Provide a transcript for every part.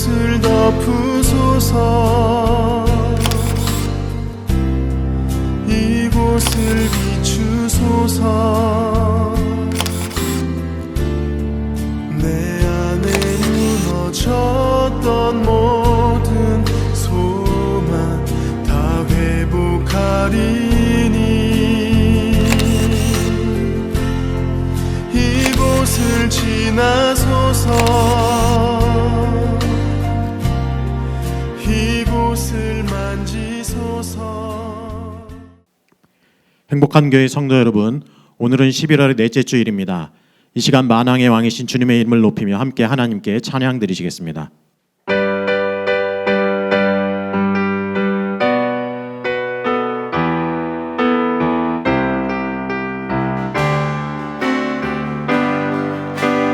이곳을 덮으소서. 이곳을 비추소서. 내 안에 무너졌던 모든 소망 다 회복하리니 이곳을 지나소서. 이곳을 만지소서. 행복한 교회 성도 여러분, 오늘은 11월의 넷째 주일입니다. 이 시간 만왕의 왕이신 주님의 이름을 높이며 함께 하나님께 찬양 드리시겠습니다.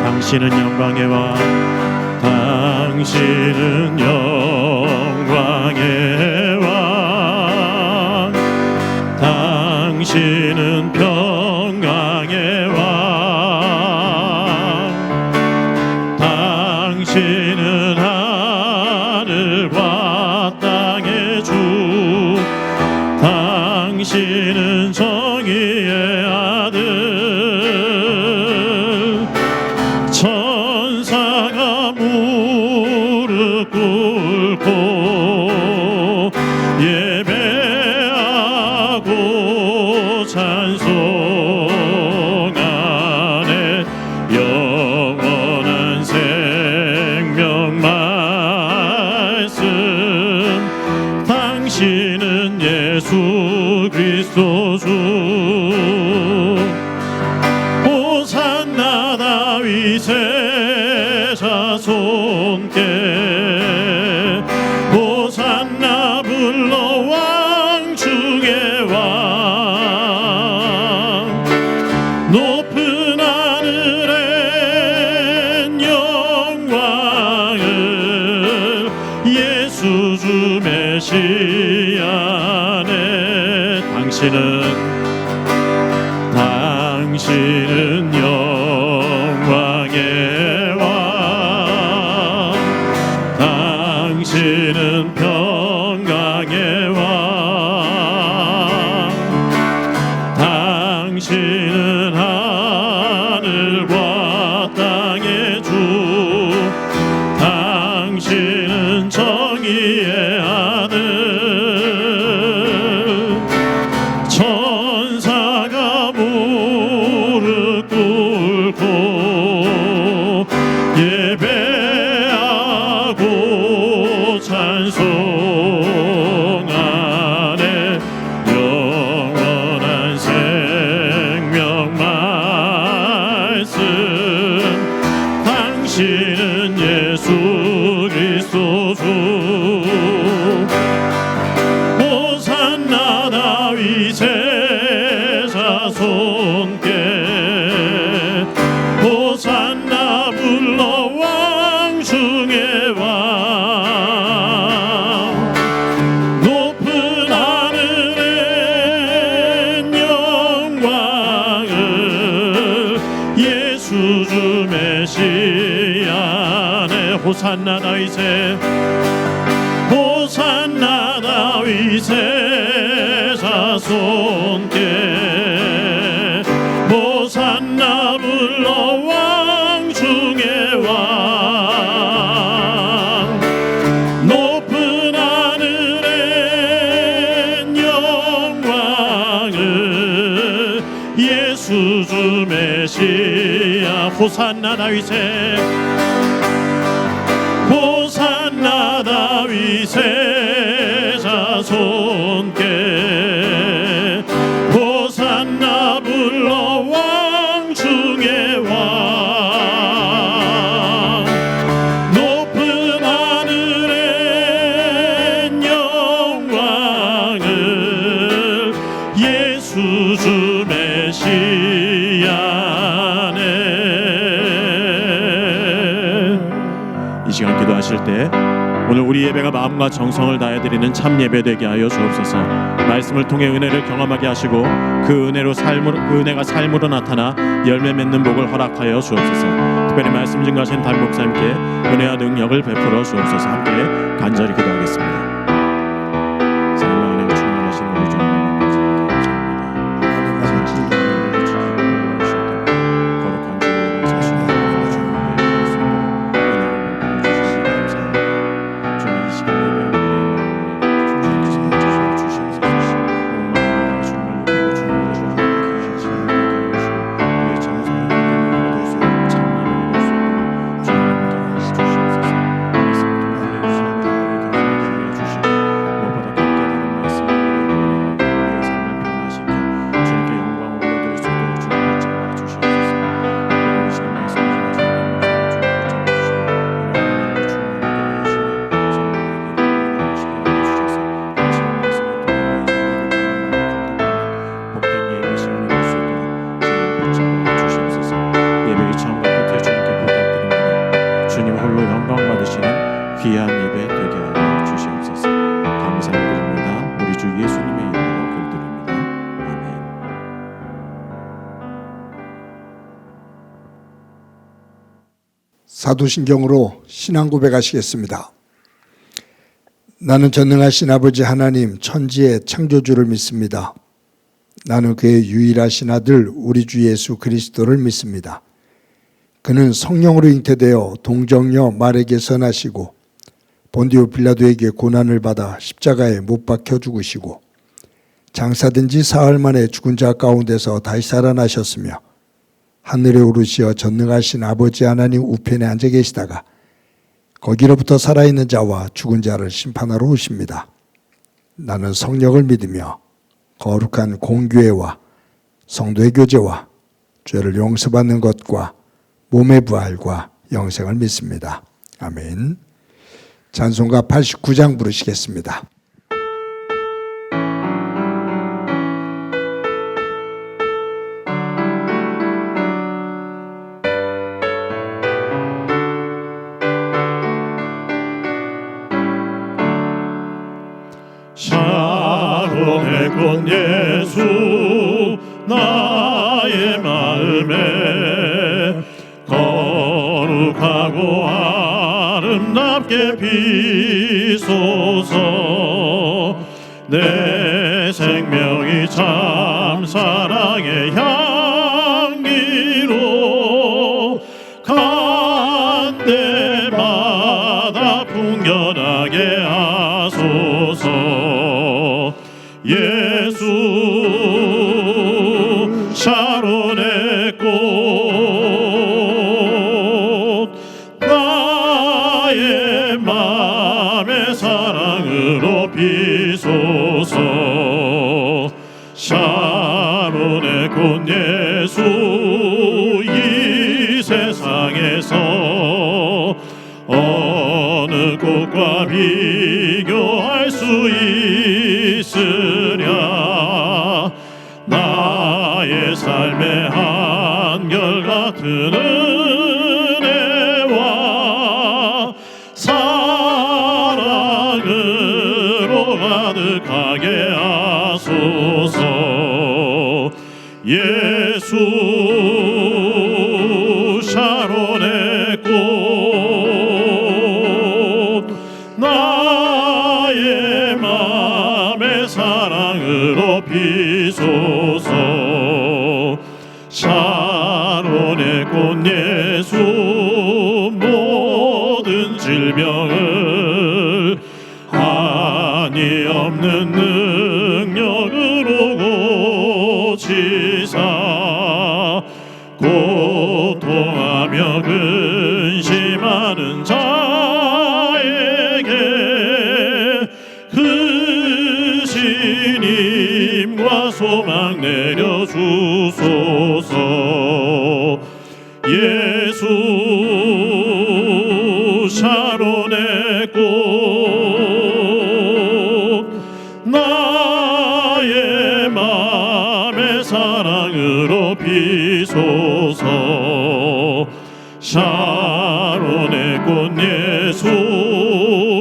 당신은 영광의 왕, 당신은 영광의 왕, 당신은 평강의 왕, 당신은 하늘과 땅의 주, 당신은 정의의 아들. 천사가 무릎 꿇고 예배하고 찬송하네. 영원한 생명 말씀, 당신은 예수 그리스도 주. 호산나 다윗의 자손께, 호산나 불러 왕 중의 왕. 높은 하늘엔 영광을 예수 주 메시아네. 당신은 영광의 왕, 당신은 평강의 왕, 당신은 하늘과 땅의 주, 당신은 정의의 아들. 천사가 무릎 꿇고 예배하고 찬송하네. 영원한 생명 말씀, 당신은 예수 그리스도 주. 호산나 다윗의 자손께, 호산나 불러 왕 중의 왕. 높은 하늘엔 영광을 예수 주 메시아네. 호산나 다윗의, 호산나 다윗의 자손께, 호산나 불러 왕 중의 왕. 높은 하늘엔 영광을 예수 주 메시아. 호산나 다윗의, 호산나 다윗의 자손께, 호산나 불러 왕 중의 왕. 높은 하늘엔 영광을 예수 주 메시아네. 이 시간 기도하실 때 오늘 우리 예배가 마음과 정성을 다해 드리는 참 예배 되게 하여 주옵소서. 말씀을 통해 은혜를 경험하게 하시고 그 은혜가 삶으로 나타나 열매 맺는 복을 허락하여 주옵소서. 특별히 말씀 증거하신 담임 목사님께 은혜와 능력을 베풀어 주옵소서. 함께 간절히 기도하겠습니다. 사랑과 은혜가 충만하신 우리 주 귀한 예배 되게 하여 주시옵소서. 감사드립니다. 우리 주 예수님의 이름으로 기도드립니다. 아멘. 사도신경으로 신앙 고백하시겠습니다. 나는 전능하신 아버지 하나님 천지의 창조주를 믿습니다. 나는 그의 유일하신 아들 우리 주 예수 그리스도를 믿습니다. 그는 성령으로 잉태되어 동정녀 마리아에게서 나시고 본디오 빌라도에게 고난을 받아 십자가에 못 박혀 죽으시고 장사된 지 사흘 만에 죽은 자 가운데서 다시 살아나셨으며 하늘에 오르시어 전능하신 아버지 하나님 우편에 앉아 계시다가 거기로부터 살아있는 자와 죽은 자를 심판하러 오십니다. 나는 성령을 믿으며 거룩한 공교회와 성도의 교제와 죄를 용서받는 것과 몸의 부활과 영생을 믿습니다. 아멘. 찬송가 89장 부르시겠습니다. 샤론의 꽃 예수 나의 마음에 거룩하고 아름답게 비소서. 내 생명이 참 사랑의 향기로 간대마다 풍겨나게 하소서. 예수 샤론의 꽃 나의 맘의 사랑으로 비소서. 샤론의 꽃 예수 이 세상에서 어느 꽃과 비교할 수 있으랴. 나의 삶의 한결같은 은혜와 사랑으로 가득하게 하소서. 예수 샤론의 꽃 나의 맘의 사랑으로 비소서. 샤론의 꽃 예수 모든 질병을 한이 없는 능력으로 고치사 고통하며 근심하는 자에게 그 신임과 소망 내려주소서. 예수 샤론의 꽃 나의 맘의 사랑으로 비소서. 샤론의 꽃 예수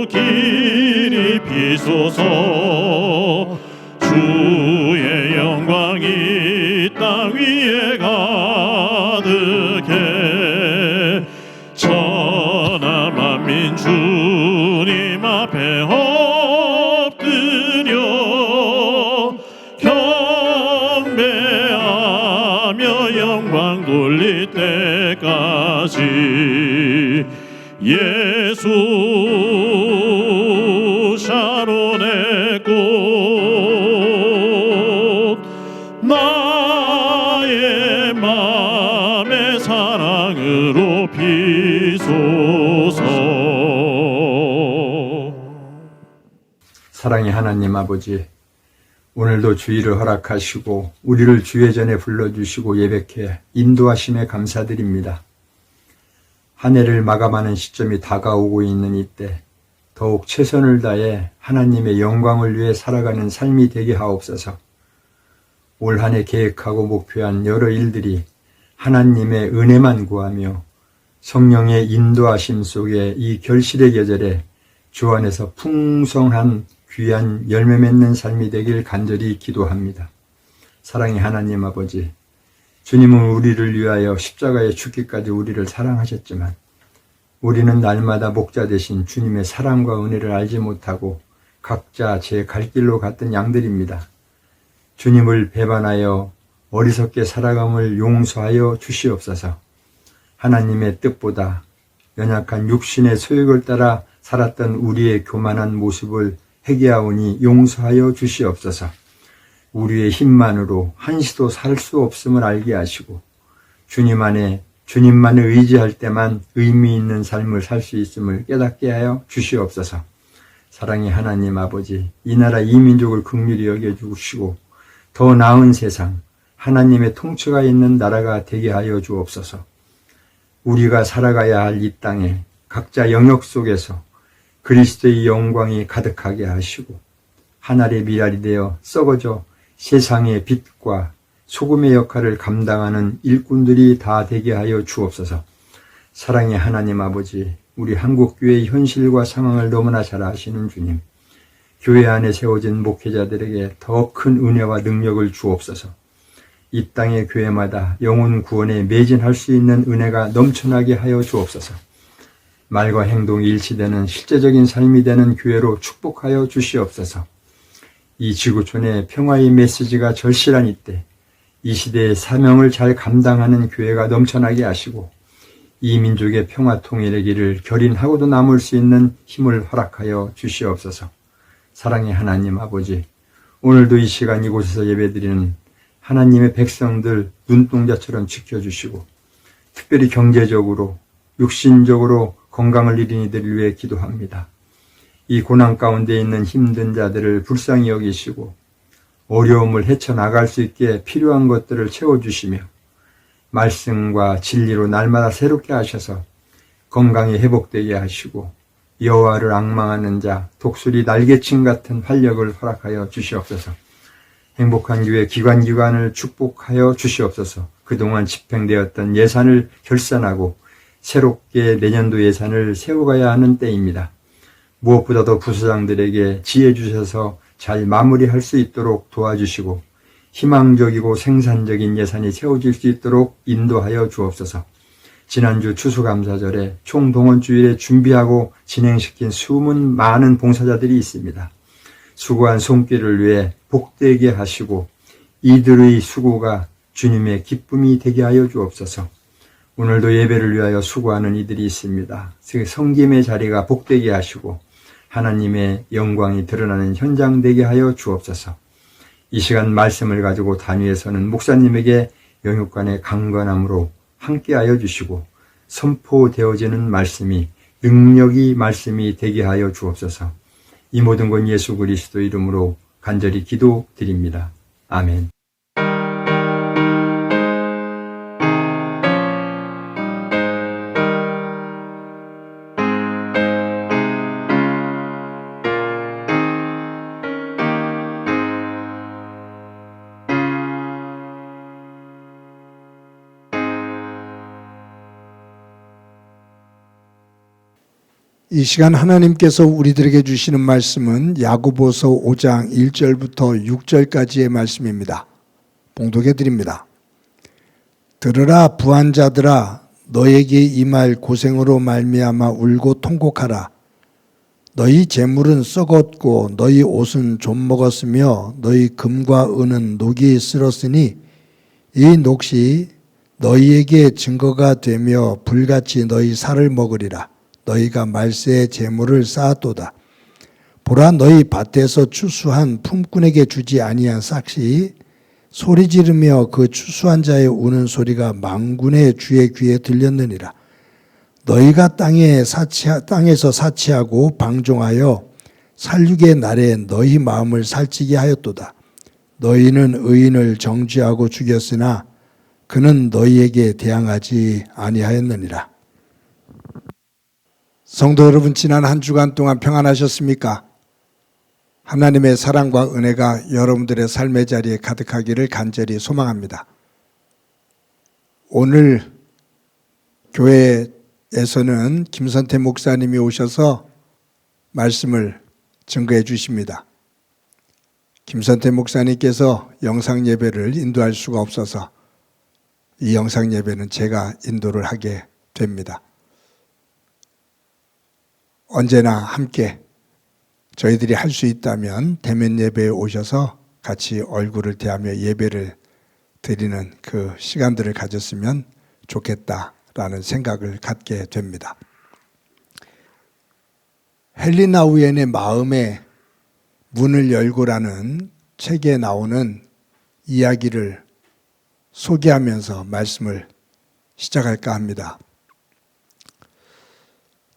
길이 비소서. 주의 영광이 땅 위에 가득해 때까지 예수 샤론의 꽃 나의 맘의 사랑으로 비소서. 사랑의 하나님 아버지, 오늘도 주의를 허락하시고 우리를 주의 전에 불러주시고 예배케 인도하심에 감사드립니다. 한 해를 마감하는 시점이 다가오고 있는 이때 더욱 최선을 다해 하나님의 영광을 위해 살아가는 삶이 되게 하옵소서. 올 한 해 계획하고 목표한 여러 일들이 하나님의 은혜만 구하며 성령의 인도하심 속에 이 결실의 계절에 주 안에서 풍성한 귀한 열매 맺는 삶이 되길 간절히 기도합니다. 사랑의 하나님 아버지, 주님은 우리를 위하여 십자가에 죽기까지 우리를 사랑하셨지만 우리는 날마다 목자 되신 주님의 사랑과 은혜를 알지 못하고 각자 제 갈 길로 갔던 양들입니다. 주님을 배반하여 어리석게 살아감을 용서하여 주시옵소서. 하나님의 뜻보다 연약한 육신의 소욕을 따라 살았던 우리의 교만한 모습을 회개하오니 용서하여 주시옵소서. 우리의 힘만으로 한시도 살 수 없음을 알게 하시고 주님 안에 주님만을 의지할 때만 의미 있는 삶을 살 수 있음을 깨닫게 하여 주시옵소서. 사랑의 하나님 아버지, 이 나라 이 민족을 긍휼히 여겨주시고 더 나은 세상, 하나님의 통치가 있는 나라가 되게 하여 주옵소서. 우리가 살아가야 할 이 땅에 각자 영역 속에서 그리스도의 영광이 가득하게 하시고 하늘의 미랄이 되어 썩어져 세상의 빛과 소금의 역할을 감당하는 일꾼들이 다 되게 하여 주옵소서. 사랑의 하나님 아버지, 우리 한국교회의 현실과 상황을 너무나 잘 아시는 주님, 교회 안에 세워진 목회자들에게 더 큰 은혜와 능력을 주옵소서. 이 땅의 교회마다 영혼 구원에 매진할 수 있는 은혜가 넘쳐나게 하여 주옵소서. 말과 행동이 일치되는 실제적인 삶이 되는 교회로 축복하여 주시옵소서. 이 지구촌의 평화의 메시지가 절실한 이때 이 시대의 사명을 잘 감당하는 교회가 넘쳐나게 하시고 이 민족의 평화 통일의 길을 결인하고도 남을 수 있는 힘을 허락하여 주시옵소서. 사랑의 하나님 아버지, 오늘도 이 시간 이곳에서 예배드리는 하나님의 백성들 눈동자처럼 지켜주시고 특별히 경제적으로 육신적으로 건강을 잃은 이들을 위해 기도합니다. 이 고난 가운데 있는 힘든 자들을 불쌍히 여기시고 어려움을 헤쳐나갈 수 있게 필요한 것들을 채워주시며 말씀과 진리로 날마다 새롭게 하셔서 건강이 회복되게 하시고 여호와를 앙망하는 자, 독수리 날개친 같은 활력을 허락하여 주시옵소서. 행복한 교회 기관을 축복하여 주시옵소서. 그동안 집행되었던 예산을 결산하고 새롭게 내년도 예산을 세워가야 하는 때입니다. 무엇보다도 부서장들에게 지혜 주셔서 잘 마무리할 수 있도록 도와주시고 희망적이고 생산적인 예산이 세워질 수 있도록 인도하여 주옵소서. 지난주 추수감사절에 총동원주일에 준비하고 진행시킨 수많은 많은 봉사자들이 있습니다. 수고한 손길을 위해 복되게 하시고 이들의 수고가 주님의 기쁨이 되게 하여 주옵소서. 오늘도 예배를 위하여 수고하는 이들이 있습니다. 성김의 자리가 복되게 하시고 하나님의 영광이 드러나는 현장 되게 하여 주옵소서. 이 시간 말씀을 가지고 단위에서는 목사님에게 영육간의 강건함으로 함께하여 주시고 선포되어지는 말씀이 능력이 말씀이 되게 하여 주옵소서. 이 모든 건 예수 그리스도 이름으로 간절히 기도드립니다. 아멘. 이 시간 하나님께서 우리들에게 주시는 말씀은 야고보서 5장 1절부터 6절까지의 말씀입니다. 봉독해 드립니다. 들으라 부한 자들아, 너에게 임할 고생으로 말미암아 울고 통곡하라. 너희 재물은 썩었고 너희 옷은 좀 먹었으며 너희 금과 은은 녹이 쓸었으니 이 녹시 너희에게 증거가 되며 불같이 너희 살을 먹으리라. 너희가 말세의 재물을 쌓았도다. 보라, 너희 밭에서 추수한 품꾼에게 주지 아니한 싹이 소리 지르며 그 추수한 자의 우는 소리가 만군의 주의 귀에 들렸느니라. 너희가 땅에서 사치하고 방종하여 살육의 날에 너희 마음을 살찌게 하였도다. 너희는 의인을 정죄하고 죽였으나 그는 너희에게 대항하지 아니하였느니라. 성도 여러분, 지난 한 주간 동안 평안하셨습니까? 하나님의 사랑과 은혜가 여러분들의 삶의 자리에 가득하기를 간절히 소망합니다. 오늘 교회에서는 김선태 목사님이 오셔서 말씀을 증거해 주십니다. 김선태 목사님께서 영상 예배를 인도할 수가 없어서 이 영상 예배는 제가 인도를 하게 됩니다. 언제나 함께 저희들이 할 수 있다면 대면 예배에 오셔서 같이 얼굴을 대하며 예배를 드리는 그 시간들을 가졌으면 좋겠다라는 생각을 갖게 됩니다. 헬리나 우엔의 마음의 문을 열고라는 책에 나오는 이야기를 소개하면서 말씀을 시작할까 합니다.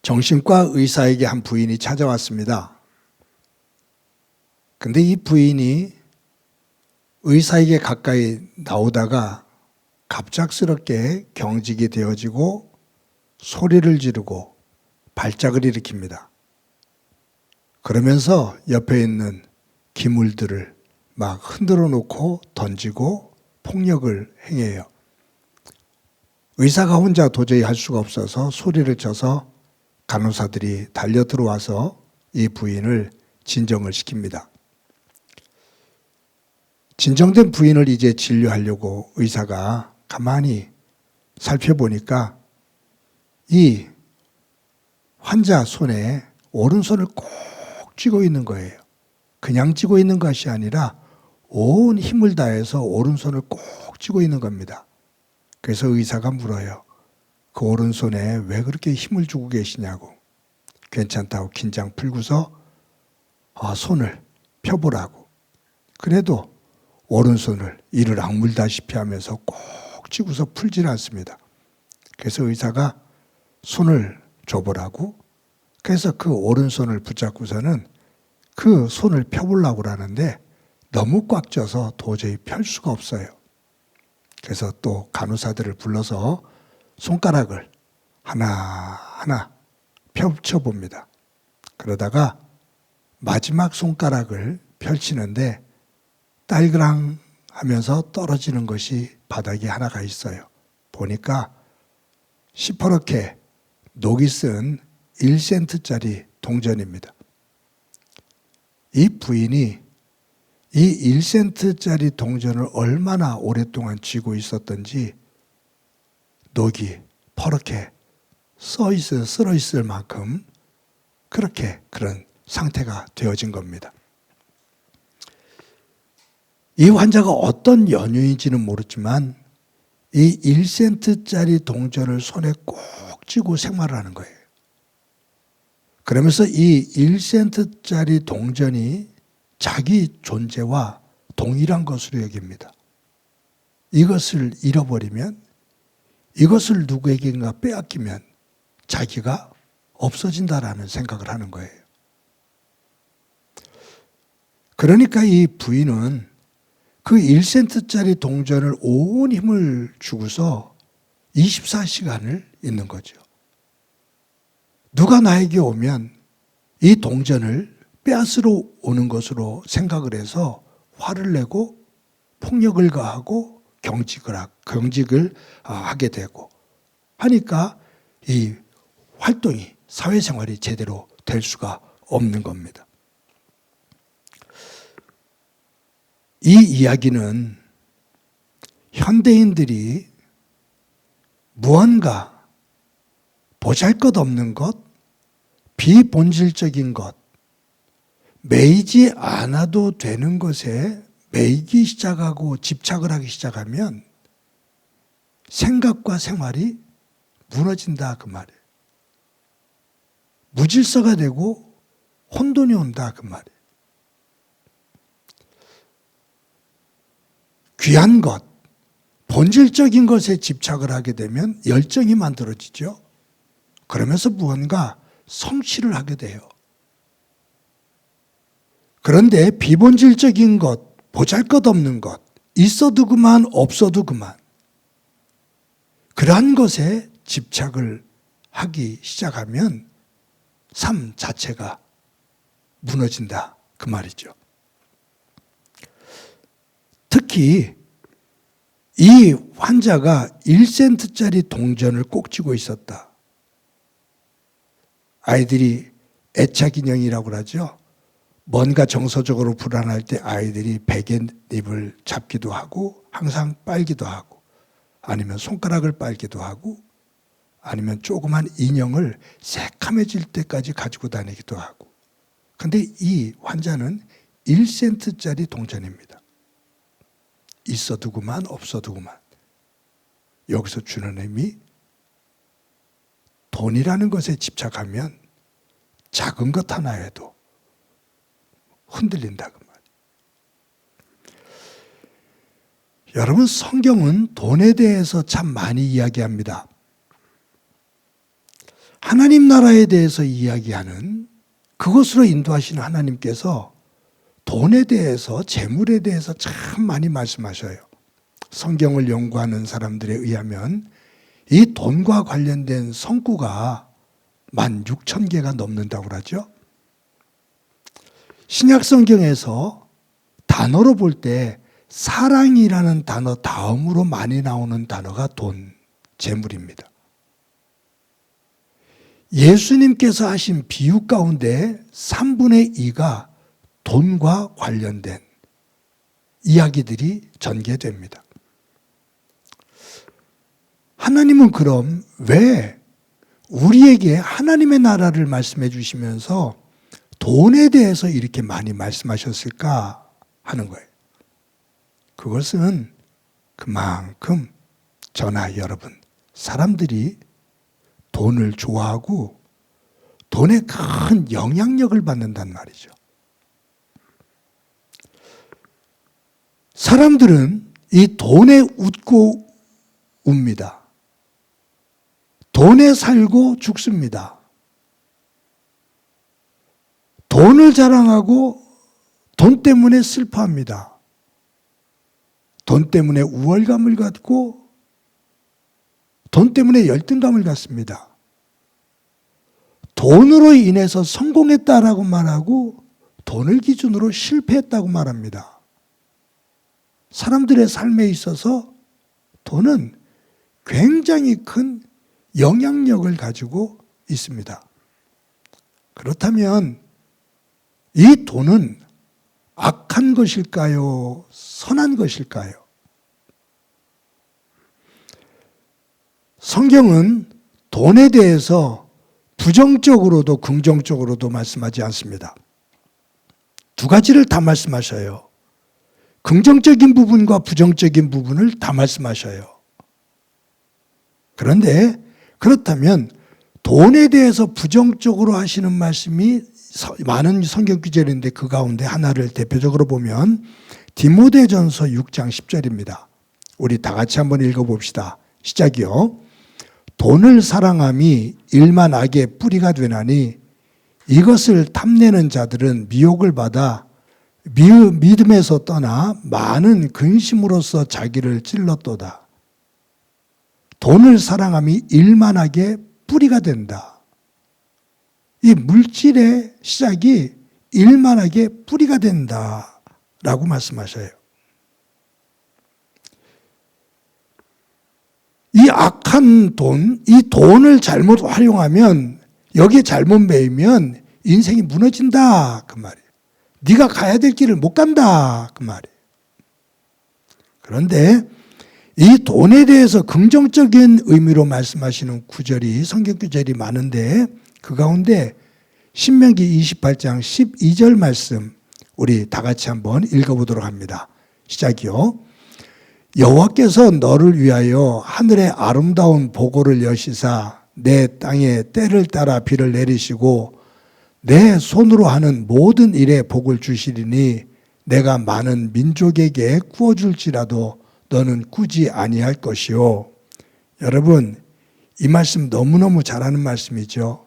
정신과 의사에게 한 부인이 찾아왔습니다. 근데 이 부인이 의사에게 가까이 나오다가 갑작스럽게 경직이 되어지고 소리를 지르고 발작을 일으킵니다. 그러면서 옆에 있는 기물들을 막 흔들어 놓고 던지고 폭력을 행해요. 의사가 혼자 도저히 할 수가 없어서 소리를 쳐서 간호사들이 달려 들어와서 이 부인을 진정을 시킵니다. 진정된 부인을 이제 진료하려고 의사가 가만히 살펴보니까 이 환자 손에 오른손을 꼭 쥐고 있는 거예요. 그냥 쥐고 있는 것이 아니라 온 힘을 다해서 오른손을 꼭 쥐고 있는 겁니다. 그래서 의사가 물어요. 그 오른손에 왜 그렇게 힘을 주고 계시냐고. 괜찮다고 긴장 풀고서 손을 펴보라고. 그래도 오른손을 이를 악물다시피 하면서 꼭 쥐고서 풀질 않습니다. 그래서 의사가 손을 줘보라고. 그래서 그 오른손을 붙잡고서는 그 손을 펴보려고 하는데 너무 꽉 쪄서 도저히 펼 수가 없어요. 그래서 또 간호사들을 불러서 손가락을 하나하나 펼쳐봅니다. 그러다가 마지막 손가락을 펼치는데 딸그랑 하면서 떨어지는 것이 바닥에 하나가 있어요. 보니까 시퍼렇게 녹이 쓴 1센트짜리 동전입니다. 이 부인이 이 1센트짜리 동전을 얼마나 오랫동안 쥐고 있었던지 녹이 퍼렇게 쓸어 있을 만큼 그런 상태가 되어진 겁니다. 이 환자가 어떤 연유인지는 모르지만 이 1센트짜리 동전을 손에 꼭 쥐고 생활을 하는 거예요. 그러면서 이 1센트짜리 동전이 자기 존재와 동일한 것으로 여깁니다. 이것을 잃어버리면, 이것을 누구에게인가 빼앗기면 자기가 없어진다라는 생각을 하는 거예요. 그러니까 이 부인은 그 1센트짜리 동전을 온 힘을 주고서 24시간을 있는 거죠. 누가 나에게 오면 이 동전을 빼앗으러 오는 것으로 생각을 해서 화를 내고 폭력을 가하고 경직을 하게 되고 하니까 이 활동이, 사회생활이 제대로 될 수가 없는 겁니다. 이 이야기는 현대인들이 무언가 보잘것없는 것, 비본질적인 것, 매이지 않아도 되는 것에 매이기 시작하고 집착을 하기 시작하면 생각과 생활이 무너진다 그 말이에요. 무질서가 되고 혼돈이 온다 그 말이에요. 귀한 것, 본질적인 것에 집착을 하게 되면 열정이 만들어지죠. 그러면서 무언가 성취를 하게 돼요. 그런데 비본질적인 것, 보잘것없는 것, 있어도 그만 없어도 그만, 그러한 것에 집착을 하기 시작하면 삶 자체가 무너진다 그 말이죠. 특히 이 환자가 1센트짜리 동전을 꼭 쥐고 있었다. 아이들이 애착 인형이라고 하죠. 뭔가 정서적으로 불안할 때 아이들이 베갯잎을 잡기도 하고 항상 빨기도 하고 아니면 손가락을 빨기도 하고 아니면 조그만 인형을 새카매질 때까지 가지고 다니기도 하고. 그런데 이 환자는 1센트짜리 동전입니다. 있어도 그만 없어도 그만. 여기서 주는 의미, 돈이라는 것에 집착하면 작은 것 하나에도 흔들린다 그 말이에요. 여러분, 성경은 돈에 대해서 참 많이 이야기합니다. 하나님 나라에 대해서 이야기하는, 그것으로 인도하시는 하나님께서 돈에 대해서, 재물에 대해서 참 많이 말씀하셔요. 성경을 연구하는 사람들에 의하면 이 돈과 관련된 성구가 16,000개가 넘는다고 하죠. 신약 성경에서 단어로 볼 때 사랑이라는 단어 다음으로 많이 나오는 단어가 돈, 재물입니다. 예수님께서 하신 비유 가운데 3분의 2가 돈과 관련된 이야기들이 전개됩니다. 하나님은 그럼 왜 우리에게 하나님의 나라를 말씀해 주시면서 돈에 대해서 이렇게 많이 말씀하셨을까 하는 거예요. 그것은 그만큼 저나 여러분, 사람들이 돈을 좋아하고 돈에 큰 영향력을 받는단 말이죠. 사람들은 이 돈에 웃고 웁니다. 돈에 살고 죽습니다. 돈을 자랑하고 돈 때문에 슬퍼합니다. 돈 때문에 우월감을 갖고 돈 때문에 열등감을 갖습니다. 돈으로 인해서 성공했다라고 말하고 돈을 기준으로 실패했다고 말합니다. 사람들의 삶에 있어서 돈은 굉장히 큰 영향력을 가지고 있습니다. 그렇다면 이 돈은 악한 것일까요? 선한 것일까요? 성경은 돈에 대해서 부정적으로도 긍정적으로도 말씀하지 않습니다. 두 가지를 다 말씀하셔요. 긍정적인 부분과 부정적인 부분을 다 말씀하셔요. 그런데 그렇다면 돈에 대해서 부정적으로 하시는 말씀이 많은 성경 구절인데 그 가운데 하나를 대표적으로 보면 디모데전서 6장 10절입니다. 우리 다 같이 한번 읽어봅시다. 시작이요. 돈을 사랑함이 일만 악의 뿌리가 되나니 이것을 탐내는 자들은 미혹을 받아 믿음에서 떠나 많은 근심으로써 자기를 찔렀도다. 돈을 사랑함이 일만하게 뿌리가 된다. 이 물질의 시작이 일만하게 뿌리가 된다라고 말씀하셔요. 이 악한 돈, 이 돈을 잘못 활용하면, 여기에 잘못 매이면 인생이 무너진다 그 말이에요. 네가 가야 될 길을 못 간다 그 말이에요. 그런데 이 돈에 대해서 긍정적인 의미로 말씀하시는 구절이, 성경 구절이 많은데 그 가운데 신명기 28장 12절 말씀 우리 다 같이 한번 읽어보도록 합니다. 시작이요. 여호와께서 너를 위하여 하늘의 아름다운 보고를 여시사 내 땅에 때를 따라 비를 내리시고 내 손으로 하는 모든 일에 복을 주시리니 내가 많은 민족에게 구워줄지라도 너는 꾸지 아니할 것이요. 여러분, 이 말씀 너무너무 잘하는 말씀이죠.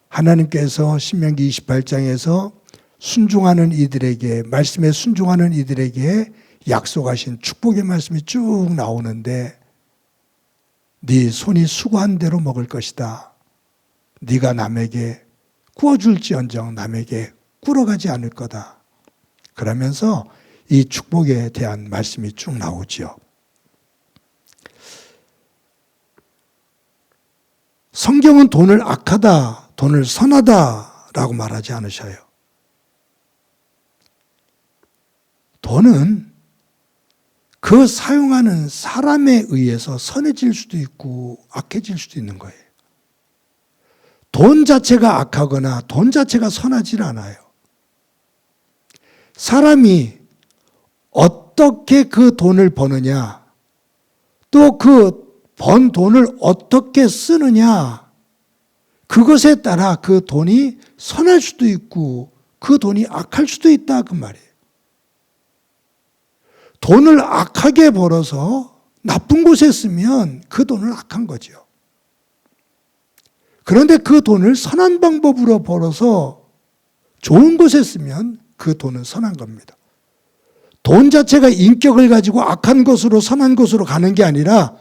하나님께서 신명기 28장에서 순종하는 이들에게, 말씀에 순종하는 이들에게 약속하신 축복의 말씀이 쭉 나오는데, 네 손이 수고한 대로 먹을 것이다. 네가 남에게 구워줄지언정 남에게 꿇어가지 않을 거다. 그러면서 이 축복에 대한 말씀이 쭉 나오지요. 성경은 돈을 악하다, 돈을 선하다라고 말하지 않으셔요. 돈은 그 사용하는 사람에 의해서 선해질 수도 있고 악해질 수도 있는 거예요. 돈 자체가 악하거나 돈 자체가 선하지 않아요. 사람이 어떻게 그 돈을 버느냐, 또 그 번 돈을 어떻게 쓰느냐, 그것에 따라 그 돈이 선할 수도 있고 그 돈이 악할 수도 있다 그 말이에요. 돈을 악하게 벌어서 나쁜 곳에 쓰면 그 돈을 악한 거죠. 그런데 그 돈을 선한 방법으로 벌어서 좋은 곳에 쓰면 그 돈은 선한 겁니다. 돈 자체가 인격을 가지고 악한 것으로 선한 것으로 가는 게 아니라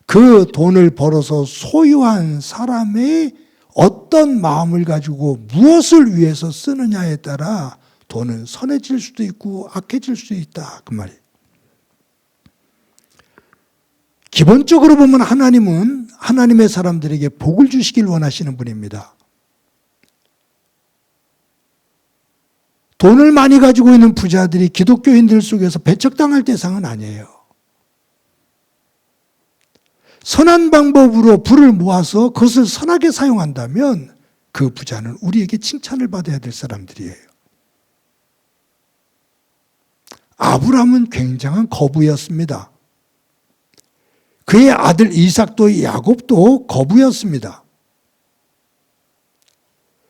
그 돈을 벌어서 소유한 사람의 어떤 마음을 가지고 무엇을 위해서 쓰느냐에 따라 돈은 선해질 수도 있고 악해질 수도 있다 그 말이에요. 기본적으로 보면 하나님은 하나님의 사람들에게 복을 주시길 원하시는 분입니다. 돈을 많이 가지고 있는 부자들이 기독교인들 속에서 배척당할 대상은 아니에요. 선한 방법으로 부를 모아서 그것을 선하게 사용한다면 그 부자는 우리에게 칭찬을 받아야 될 사람들이에요. 아브라함은 굉장한 거부였습니다. 그의 아들 이삭도 야곱도 거부였습니다.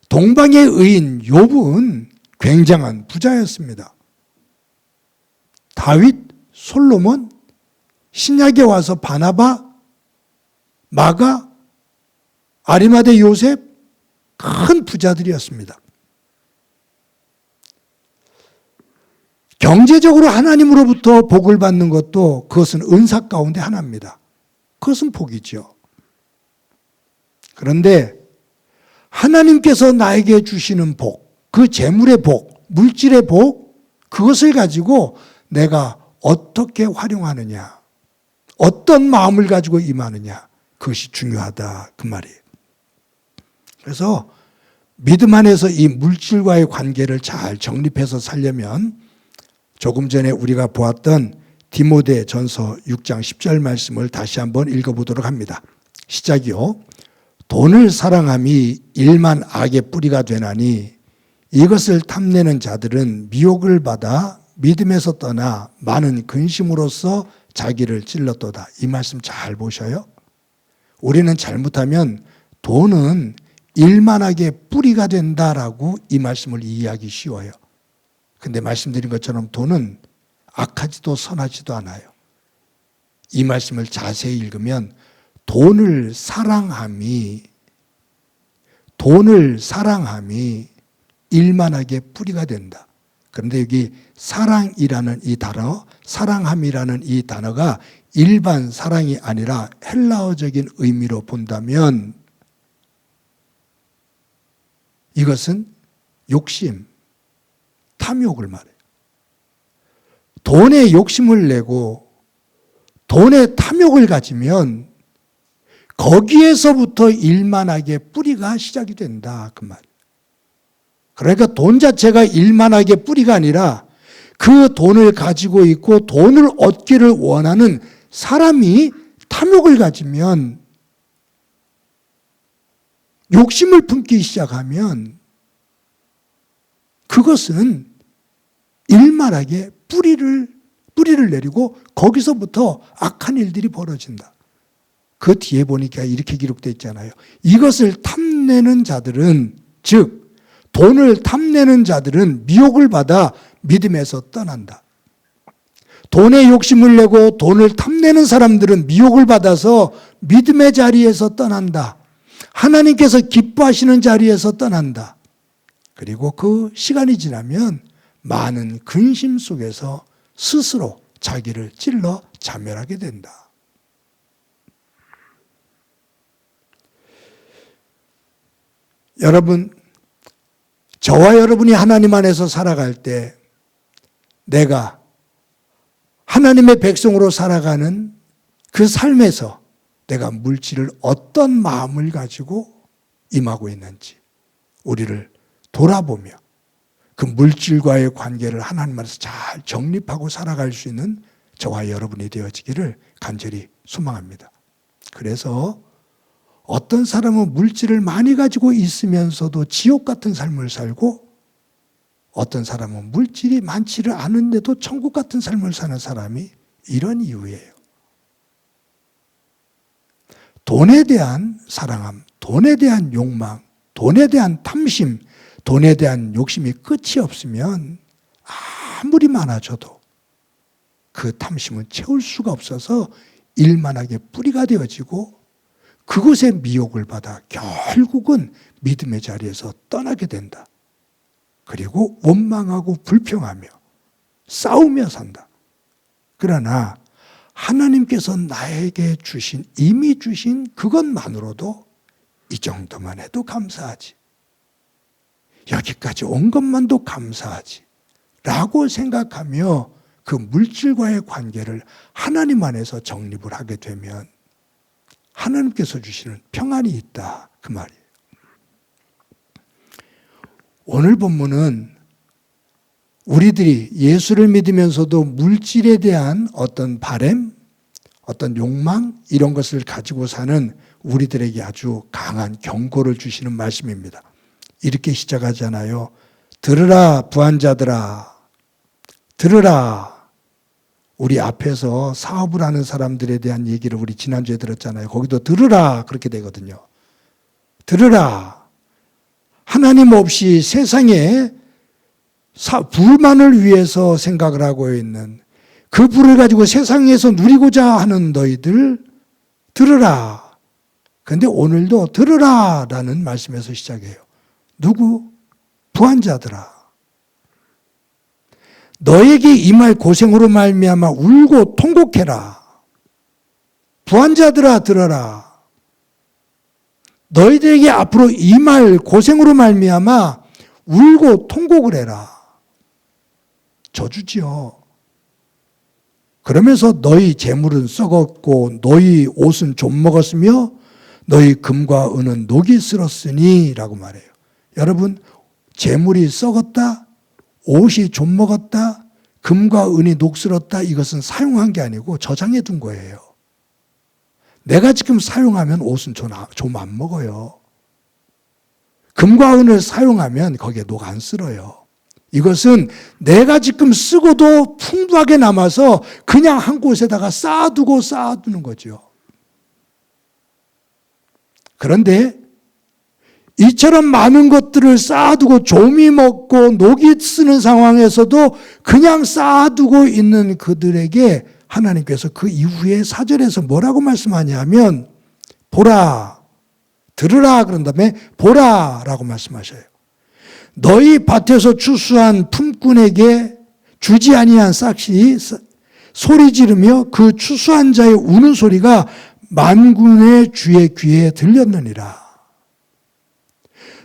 동방의 의인 욥은 굉장한 부자였습니다. 다윗, 솔로몬, 신약에 와서 바나바, 마가, 아리마대 요셉, 큰 부자들이었습니다. 경제적으로 하나님으로부터 복을 받는 것도 그것은 은사 가운데 하나입니다. 그것은 복이죠. 그런데 하나님께서 나에게 주시는 복, 그 재물의 복, 물질의 복, 그것을 가지고 내가 어떻게 활용하느냐, 어떤 마음을 가지고 임하느냐, 그것이 중요하다 그 말이에요. 그래서 믿음 안에서 이 물질과의 관계를 잘 정립해서 살려면 조금 전에 우리가 보았던 디모데 전서 6장 10절 말씀을 다시 한번 읽어보도록 합니다. 시작이요. 돈을 사랑함이 일만 악의 뿌리가 되나니 이것을 탐내는 자들은 미혹을 받아 믿음에서 떠나 많은 근심으로써 자기를 찔렀도다. 이 말씀 잘 보셔요. 우리는 잘못하면 돈은 일만하게 뿌리가 된다라고 이 말씀을 이해하기 쉬워요. 근데 말씀드린 것처럼 돈은 악하지도 선하지도 않아요. 이 말씀을 자세히 읽으면 돈을 사랑함이 일만하게 뿌리가 된다. 그런데 여기 사랑이라는 이 단어, 사랑함이라는 이 단어가 일반 사랑이 아니라 헬라어적인 의미로 본다면 이것은 욕심, 탐욕을 말해요. 돈에 욕심을 내고 돈에 탐욕을 가지면 거기에서부터 일만하게 뿌리가 시작이 된다 그 말. 그러니까 돈 자체가 일만하게 뿌리가 아니라 그 돈을 가지고 있고 돈을 얻기를 원하는 사람이 탐욕을 가지면, 욕심을 품기 시작하면 그것은 일만하게 뿌리를 뿌리를 내리고 거기서부터 악한 일들이 벌어진다. 그 뒤에 보니까 이렇게 기록되어 있잖아요. 이것을 탐내는 자들은, 즉 돈을 탐내는 자들은 미혹을 받아 믿음에서 떠난다. 돈에 욕심을 내고 돈을 탐내는 사람들은 미혹을 받아서 믿음의 자리에서 떠난다. 하나님께서 기뻐하시는 자리에서 떠난다. 그리고 그 시간이 지나면 많은 근심 속에서 스스로 자기를 찔러 자멸하게 된다. 여러분, 저와 여러분이 하나님 안에서 살아갈 때 내가 하나님의 백성으로 살아가는 그 삶에서 내가 물질을 어떤 마음을 가지고 임하고 있는지 우리를 돌아보며 그 물질과의 관계를 하나님 안에서 잘 정립하고 살아갈 수 있는 저와 여러분이 되어지기를 간절히 소망합니다. 그래서 어떤 사람은 물질을 많이 가지고 있으면서도 지옥 같은 삶을 살고 어떤 사람은 물질이 많지를 않은데도 천국 같은 삶을 사는 사람이 이런 이유예요. 돈에 대한 사랑함, 돈에 대한 욕망, 돈에 대한 탐심, 돈에 대한 욕심이 끝이 없으면 아무리 많아져도 그 탐심은 채울 수가 없어서 일만하게 뿌리가 되어지고 그곳에 미혹을 받아 결국은 믿음의 자리에서 떠나게 된다. 그리고 원망하고 불평하며 싸우며 산다. 그러나 하나님께서 나에게 주신, 이미 주신 그것만으로도 이 정도만 해도 감사하지. 여기까지 온 것만도 감사하지. 라고 생각하며 그 물질과의 관계를 하나님 안에서 정립을 하게 되면 하나님께서 주시는 평안이 있다. 그 말이에요. 오늘 본문은 우리들이 예수를 믿으면서도 물질에 대한 어떤 바램, 어떤 욕망 이런 것을 가지고 사는 우리들에게 아주 강한 경고를 주시는 말씀입니다. 이렇게 시작하잖아요. 들으라 부한자들아, 들으라. 우리 앞에서 사업을 하는 사람들에 대한 얘기를 우리 지난주에 들었잖아요. 거기도 들으라 그렇게 되거든요. 들으라. 하나님 없이 세상에 불만을 위해서 생각을 하고 있는 그 불을 가지고 세상에서 누리고자 하는 너희들 들으라. 그런데 오늘도 들으라라는 말씀에서 시작해요. 누구? 부한자들아. 너에게 임할 고생으로 말미암아 울고 통곡해라. 부한자들아 들어라. 너희들에게 앞으로 임할 고생으로 말미암아 울고 통곡을 해라. 저주지요. 그러면서 너희 재물은 썩었고 너희 옷은 좀먹었으며 너희 금과 은은 녹이 슬었으니 라고 말해요. 여러분, 재물이 썩었다, 옷이 좀먹었다, 금과 은이 녹슬었다, 이것은 사용한 게 아니고 저장해 둔 거예요. 내가 지금 사용하면 옷은 좀 안 먹어요. 금과 은을 사용하면 거기에 녹 안 슬어요. 이것은 내가 지금 쓰고도 풍부하게 남아서 그냥 한 곳에다가 쌓아두는 거죠. 그런데 이처럼 많은 것들을 쌓아두고 좀이 먹고 녹이 쓰는 상황에서도 그냥 쌓아두고 있는 그들에게 하나님께서 그 이후에 4절에서 뭐라고 말씀하냐면 보라, 들으라 그런 다음에 보라라고 말씀하셔요. 너희 밭에서 추수한 품꾼에게 주지 아니한 싹이 소리 지르며 그 추수한 자의 우는 소리가 만군의 주의 귀에 들렸느니라.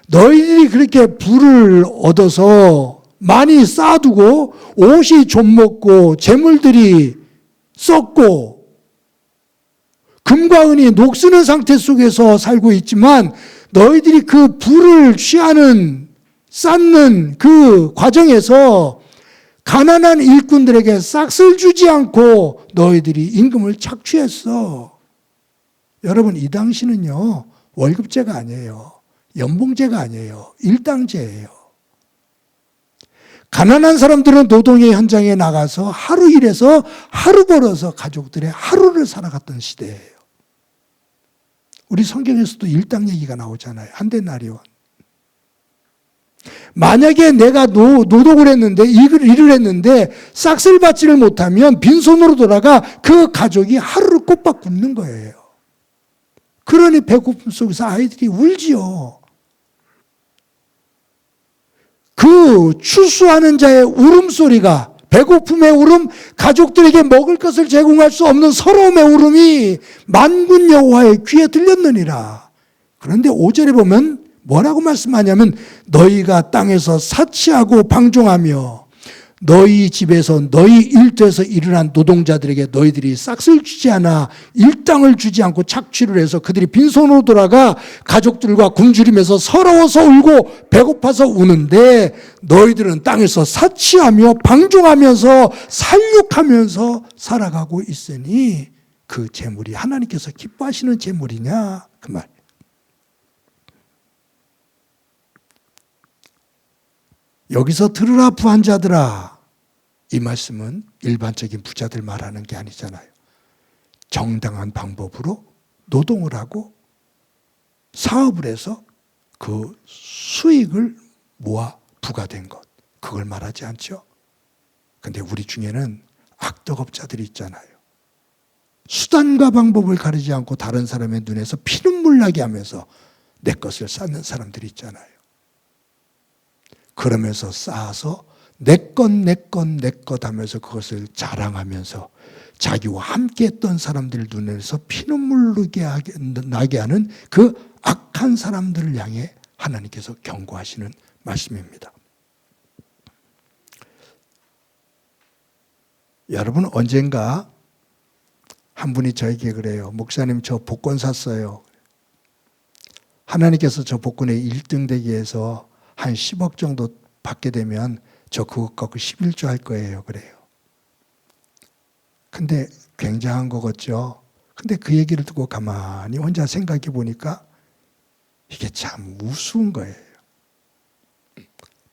너희들이 그렇게 부를 얻어서 많이 쌓아두고 옷이 좀먹고 재물들이 썩고 금과 은이 녹쓰는 상태 속에서 살고 있지만 너희들이 그 부를 취하는 쌓는 그 과정에서 가난한 일꾼들에게 싹을 주지 않고 너희들이 임금을 착취했어. 여러분, 이 당시는요 월급제가 아니에요. 연봉제가 아니에요. 일당제예요. 가난한 사람들은 노동의 현장에 나가서 하루 일해서 하루 벌어서 가족들의 하루를 살아갔던 시대예요. 우리 성경에서도 일당 얘기가 나오잖아요. 한 데나리온. 만약에 내가 노동을 했는데 일을 했는데 싹쓸이 받지를 못하면 빈손으로 돌아가 그 가족이 하루를 꼬박 굶는 거예요. 그러니 배고픔 속에서 아이들이 울지요. 그 추수하는 자의 울음소리가, 배고픔의 울음, 가족들에게 먹을 것을 제공할 수 없는 서러움의 울음이 만군 여호와의 귀에 들렸느니라. 그런데 5절에 보면 뭐라고 말씀하냐면 너희가 땅에서 사치하고 방종하며 너희 집에서 너희 일터에서 일어난 노동자들에게 너희들이 싹을 주지 않아 일당을 주지 않고 착취를 해서 그들이 빈손으로 돌아가 가족들과 굶주리면서 서러워서 울고 배고파서 우는데 너희들은 땅에서 사치하며 방종하면서 살육하면서 살아가고 있으니 그 재물이 하나님께서 기뻐하시는 재물이냐 그 말. 여기서 들으라 부한 자들아, 이 말씀은 일반적인 부자들 말하는 게 아니잖아요. 정당한 방법으로 노동을 하고 사업을 해서 그 수익을 모아 부가된 것, 그걸 말하지 않죠. 근데 우리 중에는 악덕업자들이 있잖아요. 수단과 방법을 가리지 않고 다른 사람의 눈에서 피눈물 나게 하면서 내 것을 쌓는 사람들이 있잖아요. 그러면서 쌓아서 내 것 하면서 그것을 자랑하면서 자기와 함께 했던 사람들 눈에서 피눈물 나게 하는 그 악한 사람들을 향해 하나님께서 경고하시는 말씀입니다. 여러분, 언젠가 한 분이 저에게 그래요. 목사님, 저 복권 샀어요. 하나님께서 저 복권에 1등 되기 위해서 한 10억 정도 받게 되면 저 그것 갖고 11조 할 거예요. 그래요. 근데 굉장한 거겠죠. 근데 그 얘기를 듣고 가만히 혼자 생각해 보니까 이게 참 우스운 거예요.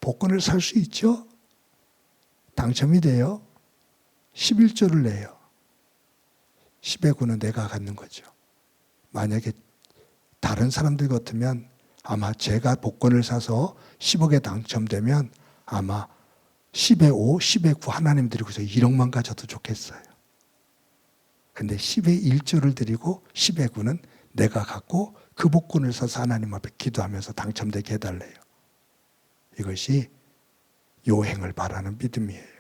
복권을 살 수 있죠? 당첨이 돼요. 11조를 내요. 10의 9는 내가 갖는 거죠. 만약에 다른 사람들 같으면 아마 제가 복권을 사서 10억에 당첨되면 아마 10의 5, 10의 9 하나님 드리고서 1억만 가져도 좋겠어요. 근데 10의 1조를 드리고 10의 9는 내가 갖고 그 복권을 사서 하나님 앞에 기도하면서 당첨되게 해달래요. 이것이 요행을 바라는 믿음이에요.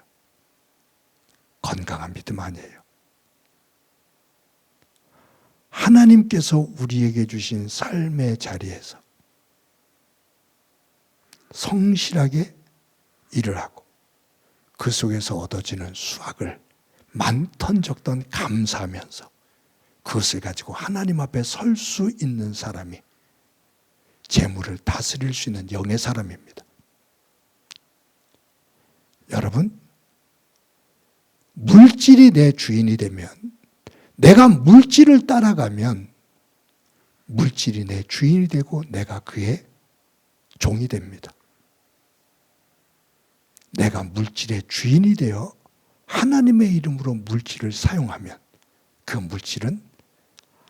건강한 믿음 아니에요. 하나님께서 우리에게 주신 삶의 자리에서 성실하게 일을 하고 그 속에서 얻어지는 수확을 많던 적던 감사하면서 그것을 가지고 하나님 앞에 설 수 있는 사람이 재물을 다스릴 수 있는 영의 사람입니다. 여러분, 물질이 내 주인이 되면, 내가 물질을 따라가면 물질이 내 주인이 되고 내가 그의 종이 됩니다. 내가 물질의 주인이 되어 하나님의 이름으로 물질을 사용하면 그 물질은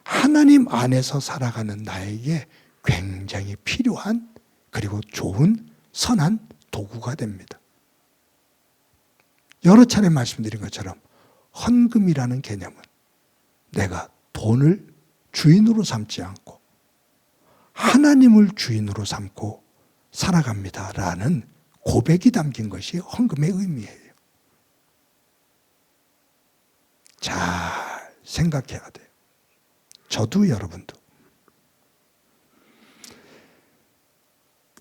하나님 안에서 살아가는 나에게 굉장히 필요한 그리고 좋은 선한 도구가 됩니다. 여러 차례 말씀드린 것처럼 헌금이라는 개념은 내가 돈을 주인으로 삼지 않고 하나님을 주인으로 삼고 살아갑니다라는 고백이 담긴 것이 헌금의 의미예요. 잘 생각해야 돼요. 저도 여러분도.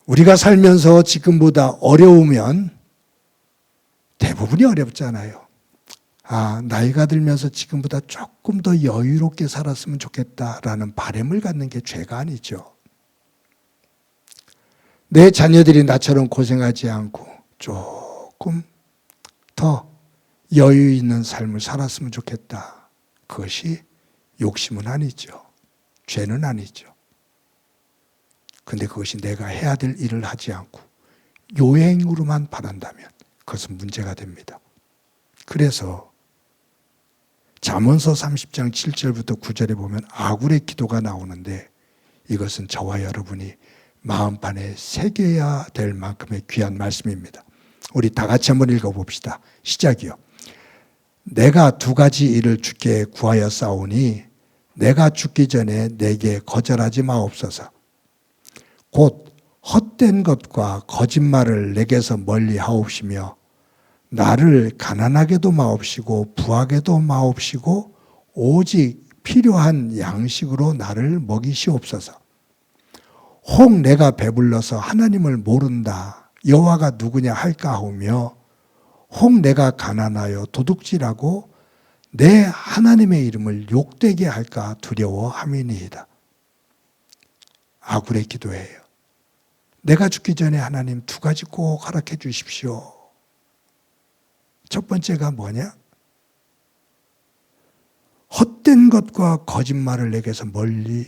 우리가 살면서 지금보다 어려우면 대부분이 어렵잖아요. 나이가 들면서 지금보다 조금 더 여유롭게 살았으면 좋겠다라는 바람을 갖는 게 죄가 아니죠. 내 자녀들이 나처럼 고생하지 않고 조금 더 여유 있는 삶을 살았으면 좋겠다. 그것이 욕심은 아니죠. 죄는 아니죠. 근데 그것이 내가 해야 될 일을 하지 않고 요행으로만 바란다면 그것은 문제가 됩니다. 그래서 잠언서 30장 7절부터 9절에 보면 아굴의 기도가 나오는데 이것은 저와 여러분이 마음판에 새겨야 될 만큼의 귀한 말씀입니다. 우리 다 같이 한번 읽어봅시다. 시작이요. 내가 두 가지 일을 주께 구하여 싸우니 내가 죽기 전에 내게 거절하지 마옵소서. 곧 헛된 것과 거짓말을 내게서 멀리 하옵시며 나를 가난하게도 마옵시고 부하게도 마옵시고 오직 필요한 양식으로 나를 먹이시옵소서. 혹 내가 배불러서 하나님을 모른다 여호와가 누구냐 할까 하며 혹 내가 가난하여 도둑질하고 내 하나님의 이름을 욕되게 할까 두려워함이니이다. 아굴의 기도예요. 내가 죽기 전에 하나님 두 가지 꼭 허락해 주십시오. 첫 번째가 뭐냐? 헛된 것과 거짓말을 내게서 멀리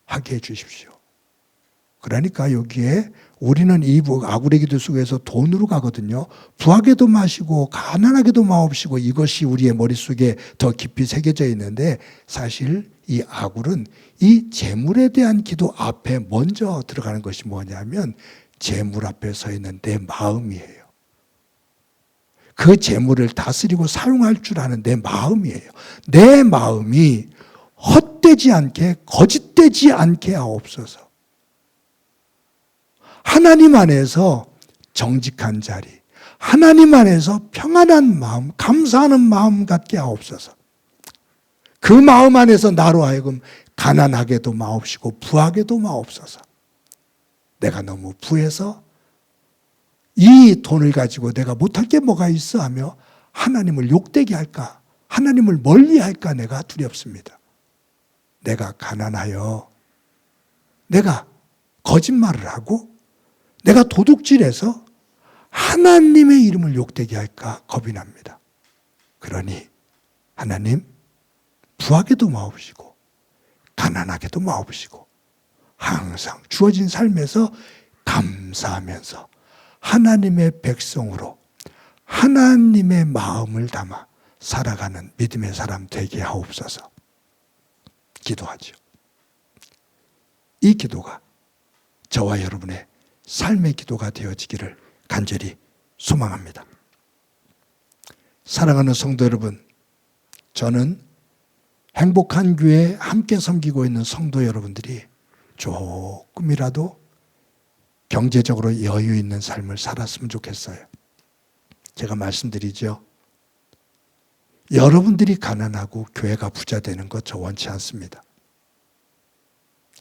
하게 해 주십시오. 그러니까 여기에 우리는 이 아굴의 기도 속에서 돈으로 가거든요. 부하게도 마시고 가난하게도 마옵시고 이것이 우리의 머릿속에 더 깊이 새겨져 있는데 사실 이 아굴은 이 재물에 대한 기도 앞에 먼저 들어가는 것이 뭐냐면 재물 앞에 서 있는 내 마음이에요. 그 재물을 다스리고 사용할 줄 아는 내 마음이에요. 내 마음이 헛되지 않게 거짓되지 않게 하옵소서. 하나님 안에서 정직한 자리, 하나님 안에서 평안한 마음, 감사하는 마음 갖게 하옵소서. 그 마음 안에서 나로 하여금 가난하게도 마옵시고 부하게도 마옵소서. 내가 너무 부해서 이 돈을 가지고 내가 못할 게 뭐가 있어 하며 하나님을 욕되게 할까, 하나님을 멀리 할까 내가 두렵습니다. 내가 가난하여 내가 거짓말을 하고 내가 도둑질해서 하나님의 이름을 욕되게 할까 겁이 납니다. 그러니 하나님 부하게도 마옵시고 가난하게도 마옵시고 항상 주어진 삶에서 감사하면서 하나님의 백성으로 하나님의 마음을 담아 살아가는 믿음의 사람 되게 하옵소서. 기도하죠. 이 기도가 저와 여러분의 삶의 기도가 되어지기를 간절히 소망합니다. 사랑하는 성도 여러분, 저는 행복한 교회에 함께 섬기고 있는 성도 여러분들이 조금이라도 경제적으로 여유 있는 삶을 살았으면 좋겠어요. 제가 말씀드리죠. 여러분들이 가난하고 교회가 부자 되는 것 저 원치 않습니다.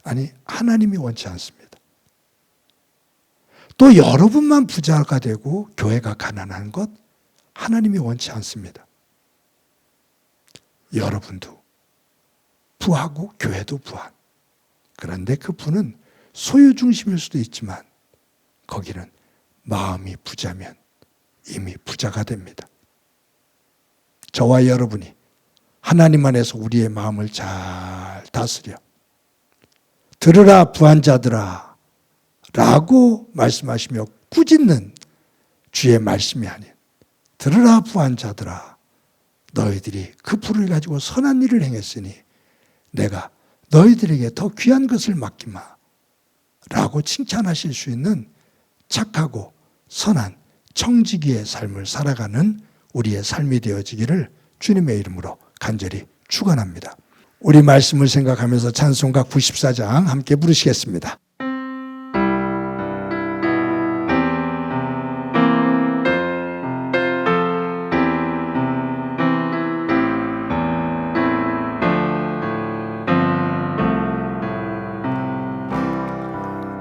아니, 하나님이 원치 않습니다. 또 여러분만 부자가 되고 교회가 가난한 것 하나님이 원치 않습니다. 여러분도 부하고 교회도 부한. 그런데 그 부는 소유 중심일 수도 있지만 거기는 마음이 부자면 이미 부자가 됩니다. 저와 여러분이 하나님 안에서 우리의 마음을 잘 다스려 들으라 부한 자들아 라고 말씀하시며 꾸짖는 주의 말씀이 아닌 들으라 부한 자들아 너희들이 그 불을 가지고 선한 일을 행했으니 내가 너희들에게 더 귀한 것을 맡기마 라고 칭찬하실 수 있는 착하고 선한 청지기의 삶을 살아가는 우리의 삶이 되어지기를 주님의 이름으로 간절히 축원합니다. 우리 말씀을 생각하면서 찬송가 94장 함께 부르시겠습니다.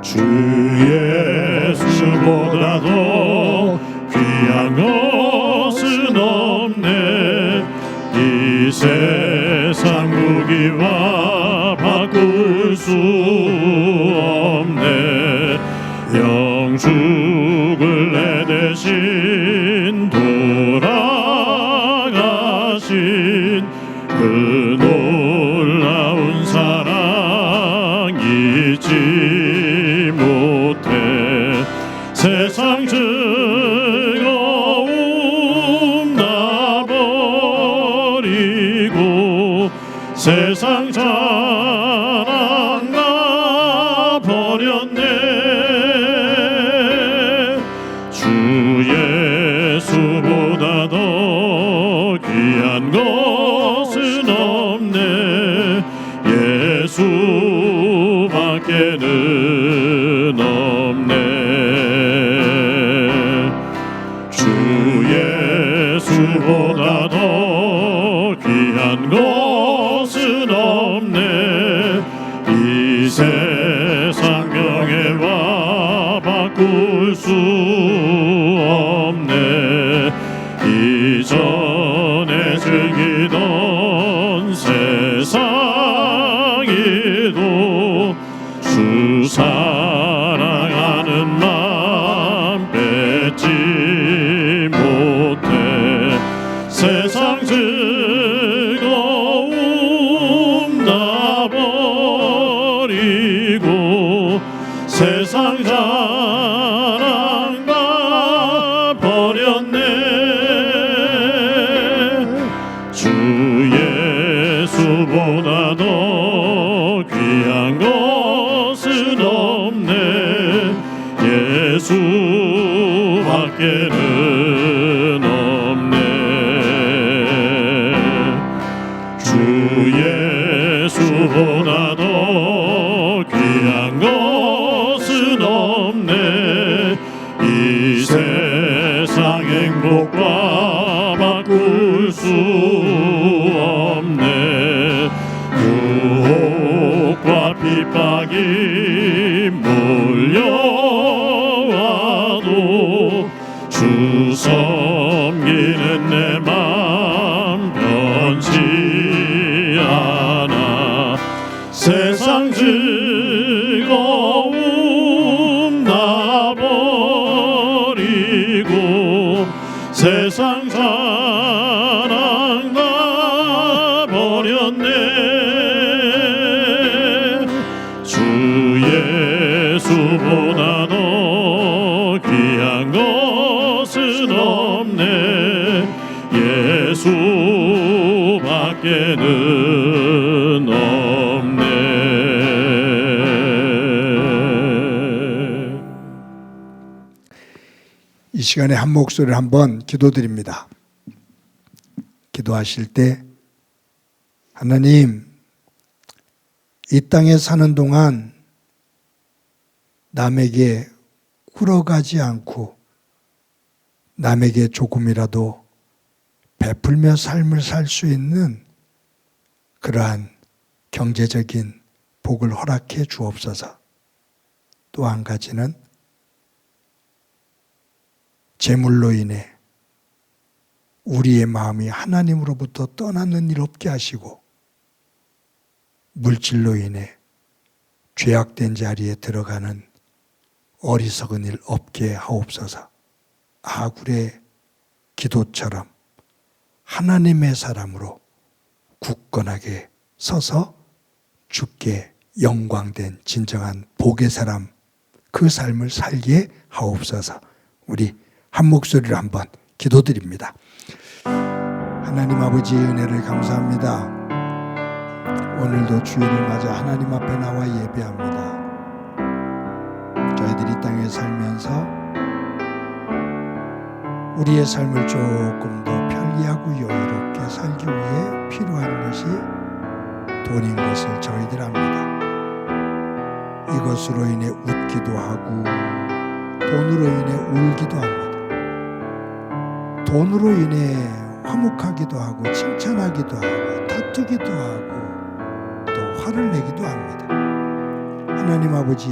주 예수보다도 귀한 것은 없네. 이 세상 무기와 바꿀 수 없네. 영죽을 내 대신 돌아가신 그 놀라운 사랑 잊지 못해. 세상 즐거운 버렸네. 주 예수보다 더 귀한 것은 없네. 예수밖에는 없네. 주 예수보다 더 귀한 것은 없네. 이 세상 명예와 바꿀 수 없네. 이전에 즐기던 세상이도 주 사랑하는 맘 뺏지 못해. 세상 즐거움 다 버리고 세상 자랑 다 버렸네. 주 예수보다 더 귀한 것은 없네. 예수밖에는 없네. 주 예수보다 더 귀한 것은 없네. 이 세상 행복과 바꿀 수 없네. 유혹과 핍박이 몰려와도 주 섬기는 내 맘 변치 않아. 세상 즐거움 다 버리고 세상 자랑 다 버렸네. 주 예수보다 더 귀한 것은 없네. 예수밖에는 없네. 이 시간에 한 목소리를 한번 기도드립니다. 기도하실 때 하나님, 이 땅에 사는 동안 남에게 굴어가지 않고 남에게 조금이라도 베풀며 삶을 살 수 있는 그러한 경제적인 복을 허락해 주옵소서. 또 한 가지는 재물로 인해 우리의 마음이 하나님으로부터 떠나는 일 없게 하시고 물질로 인해 죄악된 자리에 들어가는 어리석은 일 없게 하옵소서. 아굴의 기도처럼 하나님의 사람으로 굳건하게 서서 주께 영광된 진정한 복의 사람, 그 삶을 살게 하옵소서. 우리 한 목소리로 한번 기도드립니다. 하나님 아버지의 은혜를 감사합니다. 오늘도 주일을 맞아 하나님 앞에 나와 예배합니다. 저희들이 이 땅에 살면서 우리의 삶을 조금 더 편리하고 여유롭게 살기 위해 필요한 것이 돈인 것을 저희들 압니다. 이것으로 인해 웃기도 하고 돈으로 인해 울기도 합니다. 돈으로 인해 화목하기도 하고 칭찬하기도 하고 다투기도 하고 또 화를 내기도 합니다. 하나님 아버지,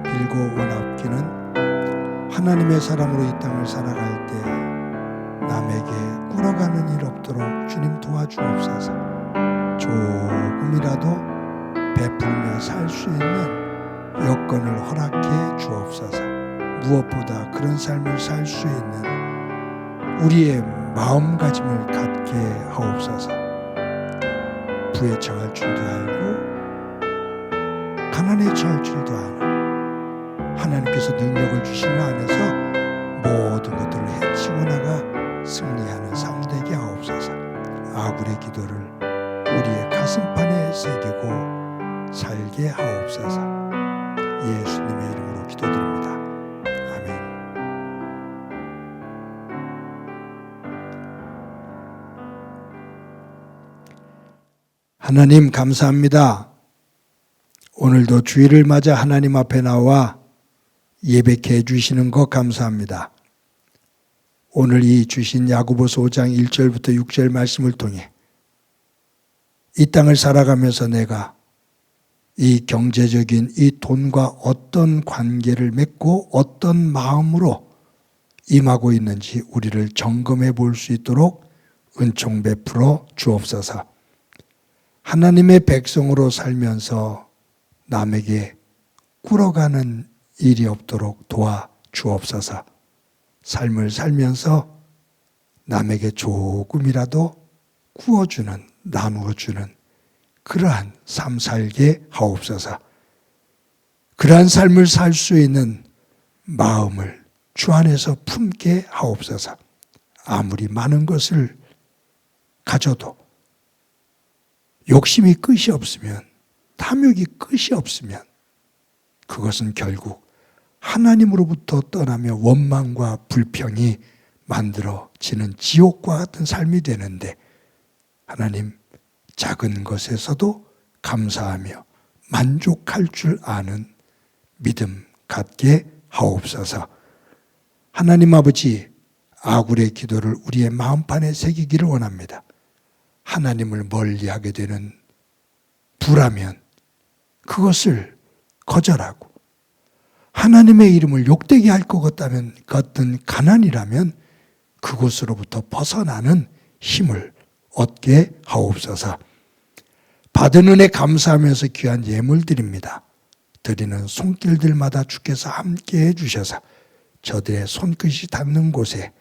빌고 원하옵기는 하나님의 사람으로 이 땅을 살아갈 때 남에게 꿇어가는 일 없도록 주님 도와주옵소서. 조금이라도 베풀며 살 수 있는 여건을 허락해 주옵소서. 무엇보다 그런 삶을 살 수 있는 우리의 마음가짐을 갖게 하옵소서. 부에 처할 줄도 알고 가난에 처할 줄도 아는 하나님께서 능력을 주시는 안에서 모든 것들을 헤치고 나가 승리하는 삶 되게 하옵소서. 아굴의 기도를 우리의 가슴판에 새기고 살게 하옵소서. 예수님의 이름으로 기도드립니다. 아멘. 하나님 감사합니다. 오늘도 주일을 맞아 하나님 앞에 나와 예배케 해주시는 것 감사합니다. 오늘 이 주신 야고보서 5장 1절부터 6절 말씀을 통해 이 땅을 살아가면서 내가 이 경제적인 이 돈과 어떤 관계를 맺고 어떤 마음으로 임하고 있는지 우리를 점검해 볼 수 있도록 은총 베풀어 주옵소서. 하나님의 백성으로 살면서 남에게 꿇어가는 일이 없도록 도와 주옵소서. 삶을 살면서 남에게 조금이라도 구워주는, 나누어주는 그러한 삶 살게 하옵소서. 그러한 삶을 살 수 있는 마음을 주 안에서 품게 하옵소서. 아무리 많은 것을 가져도 욕심이 끝이 없으면, 탐욕이 끝이 없으면 그것은 결국 하나님으로부터 떠나며 원망과 불평이 만들어지는 지옥과 같은 삶이 되는데, 하나님 작은 것에서도 감사하며 만족할 줄 아는 믿음 갖게 하옵소서. 하나님 아버지, 아굴의 기도를 우리의 마음판에 새기기를 원합니다. 하나님을 멀리하게 되는 부라면 그것을 거절하고, 하나님의 이름을 욕되게 할 것 같은 가난이라면 그곳으로부터 벗어나는 힘을 얻게 하옵소서. 받은 은혜 감사하면서 귀한 예물 드립니다. 드리는 손길들마다 주께서 함께해 주셔서 저들의 손끝이 닿는 곳에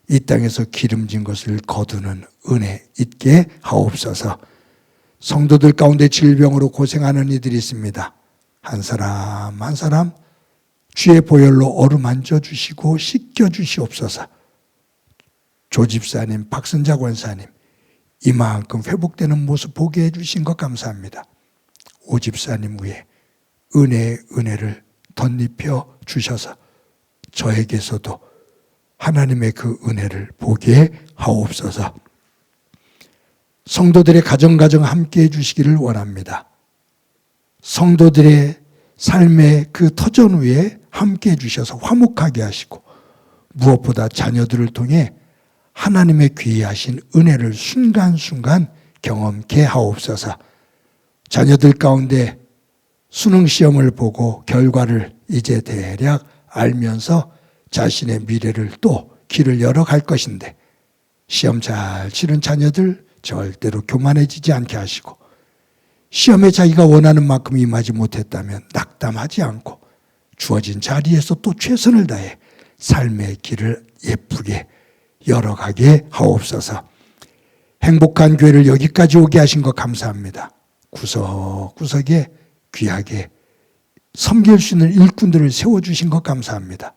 이 땅에서 기름진 것을 거두는 은혜 있게 하옵소서. 성도들 가운데 질병으로 고생하는 이들이 있습니다. 한 사람 한 사람 주의 보혈로 어루만져 주시고 씻겨 주시옵소서. 조 집사님, 박선자 권사님, 이만큼 회복되는 모습 보게 해주신 것 감사합니다. 오 집사님 위에 은혜의 은혜를 덧입혀 주셔서 저에게서도 하나님의 그 은혜를 보게 하옵소서. 성도들의 가정 함께 해주시기를 원합니다. 성도들의 삶의 그 터전 위에 함께 해주셔서 화목하게 하시고, 무엇보다 자녀들을 통해 하나님의 귀하신 은혜를 순간순간 경험케 하옵소서. 자녀들 가운데 수능시험을 보고 결과를 이제 대략 알면서 자신의 미래를 또 길을 열어갈 것인데, 시험 잘 치른 자녀들 절대로 교만해지지 않게 하시고, 시험에 자기가 원하는 만큼 임하지 못했다면 낙담하지 않고 주어진 자리에서 또 최선을 다해 삶의 길을 예쁘게 열어가게 하옵소서. 행복한 교회를 여기까지 오게 하신 것 감사합니다. 구석구석에 귀하게 섬길 수 있는 일꾼들을 세워주신 것 감사합니다.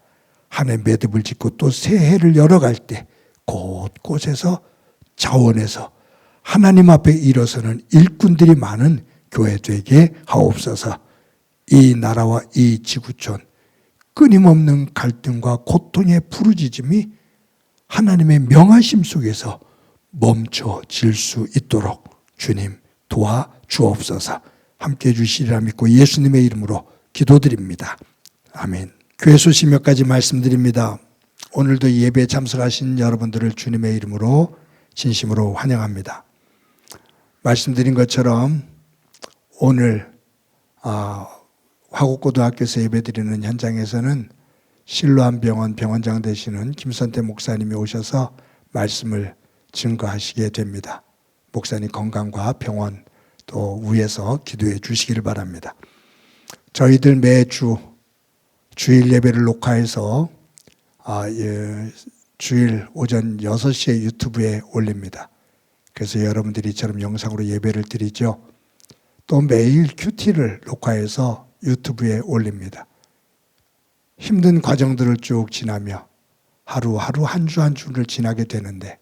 한 해 매듭을 짓고 또 새해를 열어갈 때 곳곳에서 자원해서 하나님 앞에 일어서는 일꾼들이 많은 교회 되게 하옵소서. 이 나라와 이 지구촌 끊임없는 갈등과 고통의 부르짖음이 하나님의 명하심 속에서 멈춰질 수 있도록 주님 도와 주옵소서. 함께해 주시리라 믿고 예수님의 이름으로 기도드립니다. 아멘. 교회 소식 몇 가지 말씀드립니다. 오늘도 예배에 참석하신 여러분들을 주님의 이름으로 진심으로 환영합니다. 말씀드린 것처럼 오늘 화곡고등학교에서 예배드리는 현장에서는 실로암 병원 병원장 되시는 김선태 목사님이 오셔서 말씀을 증거하시게 됩니다. 목사님 건강과 병원 또 위에서 기도해 주시기를 바랍니다. 저희들 매주 주일 예배를 녹화해서 주일 오전 6시에 유튜브에 올립니다. 그래서 여러분들이 이처럼 영상으로 예배를 드리죠. 또 매일 큐티를 녹화해서 유튜브에 올립니다. 힘든 과정들을 쭉 지나며 하루하루 한 주 한 주를 지나게 되는데,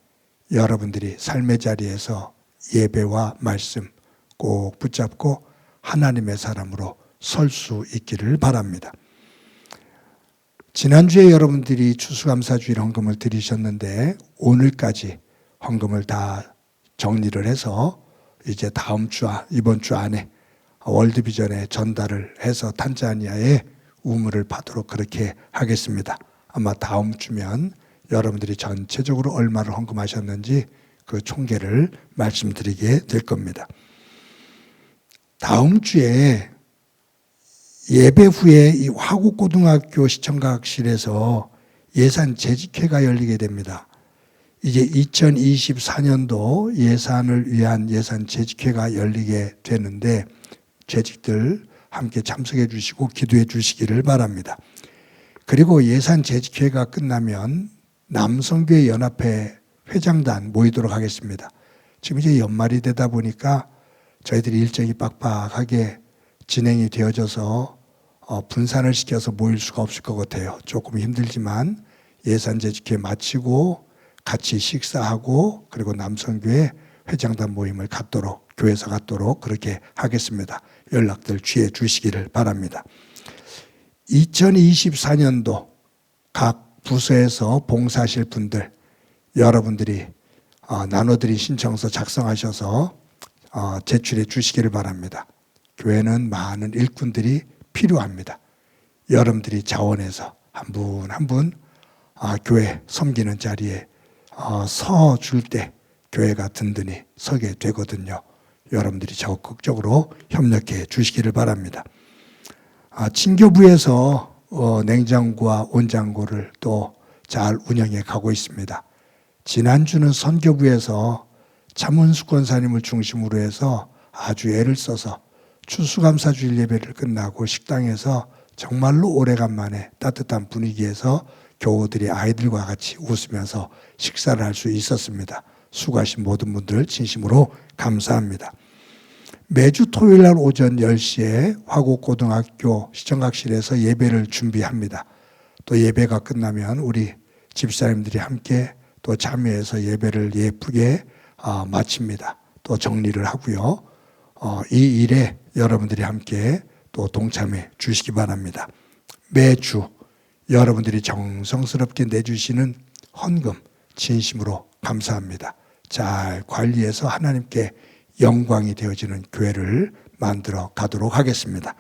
여러분들이 삶의 자리에서 예배와 말씀 꼭 붙잡고 하나님의 사람으로 설 수 있기를 바랍니다. 지난주에 여러분들이 추수감사주일 헌금을 드리셨는데 오늘까지 헌금을 다 정리를 해서 이제 다음 주, 이번 주 안에 월드비전에 전달을 해서 탄자니아에 우물을 파도록 그렇게 하겠습니다. 아마 다음 주면 여러분들이 전체적으로 얼마를 헌금하셨는지 그 총계를 말씀드리게 될 겁니다. 다음 주에 예배 후에 이 화곡고등학교 시청각실에서 예산 재직회가 열리게 됩니다. 이제 2024년도 예산을 위한 예산 재직회가 열리게 되는데 재직들 함께 참석해 주시고 기도해 주시기를 바랍니다. 그리고 예산 재직회가 끝나면 남성교회 연합회 회장단 모이도록 하겠습니다. 지금 이제 연말이 되다 보니까 저희들이 일정이 빡빡하게 진행이 되어져서 분산을 시켜서 모일 수가 없을 것 같아요. 조금 힘들지만 예산 재직회 마치고 같이 식사하고 그리고 남성교회 회장단 모임을 갖도록 교회에서 갖도록 그렇게 하겠습니다. 연락들 취해 주시기를 바랍니다. 2024년도 각 부서에서 봉사하실 분들 여러분들이 나눠드린 신청서 작성하셔서 제출해 주시기를 바랍니다. 교회는 많은 일꾼들이 필요합니다. 여러분들이 자원해서 한 분 한 분 교회 섬기는 자리에 서 줄 때 교회가 든든히 서게 되거든요. 여러분들이 적극적으로 협력해 주시기를 바랍니다. 친교부에서 냉장고와 온장고를 또 잘 운영해 가고 있습니다. 지난주는 선교부에서 차문숙 권사님을 중심으로 해서 아주 애를 써서 추수감사주일 예배를 끝나고 식당에서 정말로 오래간만에 따뜻한 분위기에서 교우들이 아이들과 같이 웃으면서 식사를 할 수 있었습니다. 수고하신 모든 분들 진심으로 감사합니다. 매주 토요일 날 오전 10시에 화곡고등학교 시청각실에서 예배를 준비합니다. 또 예배가 끝나면 우리 집사님들이 함께 또 참여해서 예배를 예쁘게 마칩니다. 또 정리를 하고요. 이 일에 여러분들이 함께 또 동참해 주시기 바랍니다. 매주 여러분들이 정성스럽게 내주시는 헌금 진심으로 감사합니다. 잘 관리해서 하나님께 영광이 되어지는 교회를 만들어 가도록 하겠습니다.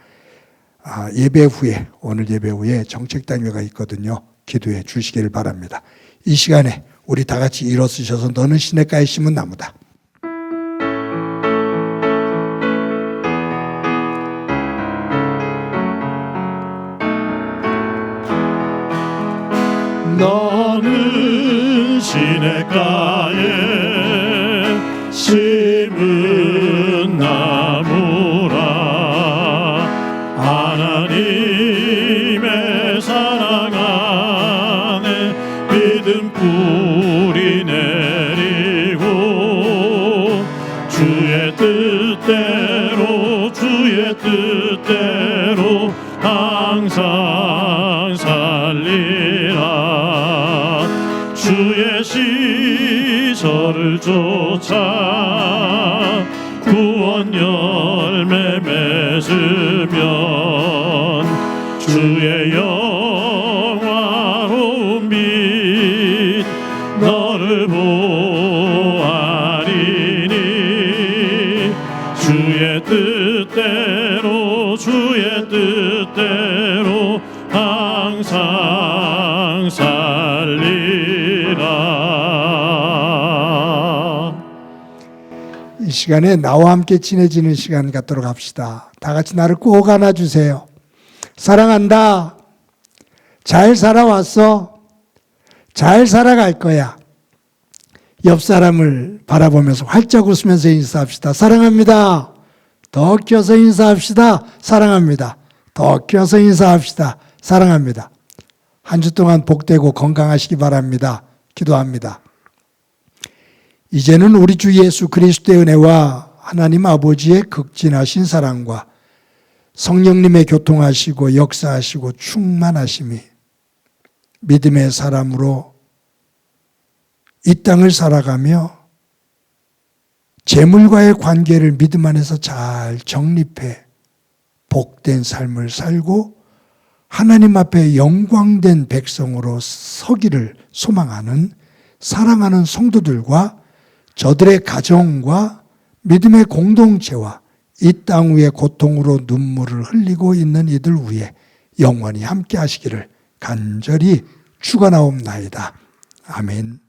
예배 후에 오늘 예배 후에 정책당회가 있거든요. 기도해 주시기를 바랍니다. 이 시간에 우리 다 같이 일어서셔서 너는 시냇가에 심은 나무다. 너는 시냇가에 심은 나무라. 하나님의 사랑 안에 믿음 뿌리 내리고 주의 뜻대로 항상 살리라. 주의 시절을 쫓아 구원 열매 맺으면 주의 영화로운 빛 너를 보아리니. 주의 뜻대로 항상 살리라. 이 시간에 나와 함께 친해지는 시간 갖도록 합시다. 다 같이 나를 꼭 안아주세요. 사랑한다. 잘 살아왔어. 잘 살아갈 거야. 옆 사람을 바라보면서 활짝 웃으면서 인사합시다. 사랑합니다. 더 껴서 인사합시다. 사랑합니다. 더 껴서 인사합시다. 사랑합니다. 한 주 동안 복되고 건강하시기 바랍니다. 기도합니다. 이제는 우리 주 예수 그리스도의 은혜와 하나님 아버지의 극진하신 사랑과 성령님의 교통하시고 역사하시고 충만하심이 믿음의 사람으로 이 땅을 살아가며 재물과의 관계를 믿음 안에서 잘 정립해 복된 삶을 살고 하나님 앞에 영광된 백성으로 서기를 소망하는 사랑하는 성도들과 저들의 가정과 믿음의 공동체와 이 땅 위에 고통으로 눈물을 흘리고 있는 이들 위에 영원히 함께 하시기를 간절히 축원하옵나이다. 아멘.